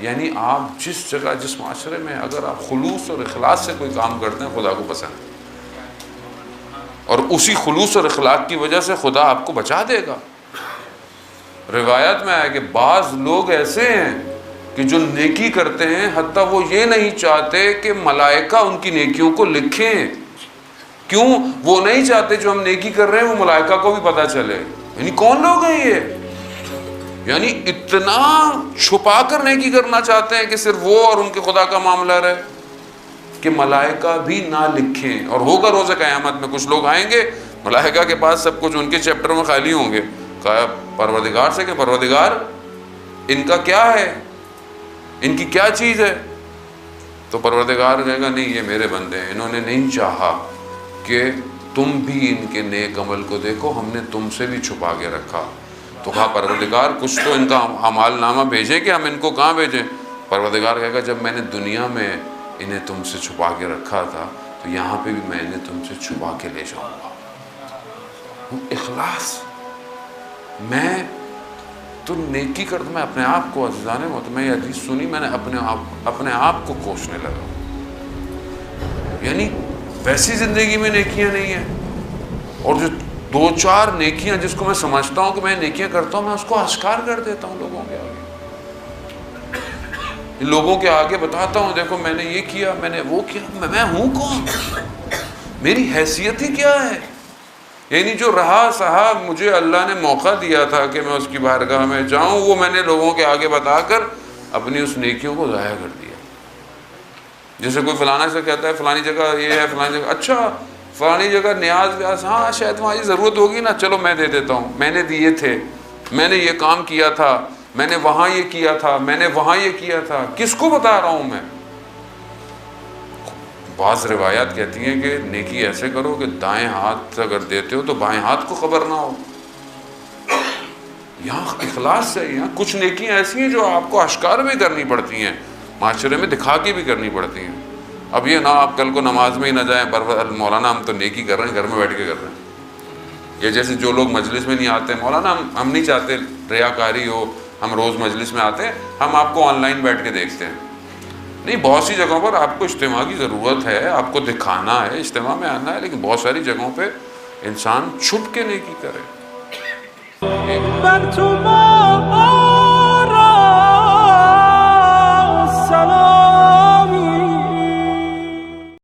یعنی آپ جس جگہ جس معاشرے میں اگر آپ خلوص اور اخلاص سے کوئی کام کرتے ہیں خدا کو پسند ہے، اور اسی خلوص اور اخلاق کی وجہ سے خدا آپ کو بچا دے گا۔ روایت میں آیا کہ بعض لوگ ایسے ہیں کہ جو نیکی کرتے ہیں حتیٰ وہ یہ نہیں چاہتے کہ ملائکہ ان کی نیکیوں کو لکھیں۔ کیوں؟ وہ نہیں چاہتے جو ہم نیکی کر رہے ہیں وہ ملائکہ کو بھی پتہ چلے۔ یعنی کون لوگ ہیں یہ؟ یعنی اتنا چھپا کر نیکی کرنا چاہتے ہیں کہ صرف وہ اور ان کے خدا کا معاملہ رہے، کہ ملائکہ بھی نہ لکھیں۔ اور ہوگا روز قیامت میں کچھ لوگ آئیں گے ملائکہ کے پاس، سب کچھ ان کے چیپٹر میں خالی ہوں گے، کہا پروردگار سے کہ پروردگار ان کا کیا ہے، ان کی کیا چیز ہے؟ تو پروردگار کہے گا نہیں، یہ میرے بندے ہیں، انہوں نے نہیں چاہا کہ تم بھی ان کے نیک عمل کو دیکھو، ہم نے تم سے بھی چھپا کے رکھا۔ تو کہا پروردگار کچھ تو ان کا اعمال نامہ بھیجیں کہ ہم ان کو کہاں بھیجیں؟ پروردگار کہے گا جب میں نے دنیا میں انہیں تم سے چھپا کے رکھا تھا تو یہاں پہ بھی میں انہیں تم سے چھپا کے لے جاؤں گا۔ اخلاص، میں تو نیکی کرتا، میں اپنے آپ کو عزیزان محترم، میں یہ حدیث سنی، میں نے اپنے آپ کو کوسنے لگا۔ یعنی ویسی زندگی میں نیکیاں نہیں ہیں، اور جو دو چار نیکیاں جس کو میں سمجھتا ہوں کہ میں نیکیاں کرتا ہوں، میں اس کو اشکار کر دیتا ہوں لوگوں کے آگے، لوگوں کے آگے بتاتا ہوں دیکھو میں نے یہ کیا، میں نے وہ کیا، میں ہوں کون، میری حیثیت ہی کیا ہے۔ یعنی جو رہا سہا مجھے اللہ نے موقع دیا تھا کہ میں اس کی بارگاہ میں جاؤں، وہ میں نے لوگوں کے آگے بتا کر اپنی اس نیکیوں کو ضائع کر دیا۔ جیسے کوئی فلانا سے کہتا ہے فلانی جگہ یہ ہے، فلانی جگہ، اچھا فلانی جگہ نیاز ویاز، ہاں شاید وہاں یہ ضرورت ہوگی نا، چلو میں دے دیتا ہوں، میں نے دیے تھے، میں نے یہ کام کیا تھا، میں نے وہاں یہ کیا تھا، میں نے وہاں یہ کیا تھا، کس کو بتا رہا ہوں میں؟ بعض روایات کہتی ہیں کہ نیکی ایسے کرو کہ دائیں ہاتھ اگر دیتے ہو تو بائیں ہاتھ کو خبر نہ ہو۔ یہاں اخلاص سے، یہاں کچھ نیکیاں ایسی ہیں جو آپ کو اشکار بھی کرنی پڑتی ہیں، معاشرے میں دکھا کے بھی کرنی پڑتی ہیں۔ اب یہ نہ آپ کل کو نماز میں ہی نہ جائیں مولانا ہم تو نیکی کر رہے ہیں، گھر میں بیٹھ کے کر رہے ہیں۔ یہ جیسے جو لوگ مجلس میں نہیں آتے، مولانا ہم نہیں چاہتے ریاکاری ہو، ہم روز مجلس میں آتے ہیں، ہم آپ کو آن لائن بیٹھ کے دیکھتے ہیں۔ نہیں، بہت سی جگہوں پر آپ کو اجتماع کی ضرورت ہے، آپ کو دکھانا ہے، اجتماع میں آنا ہے، لیکن بہت ساری جگہوں پہ انسان چھپ کے نیکی کرے۔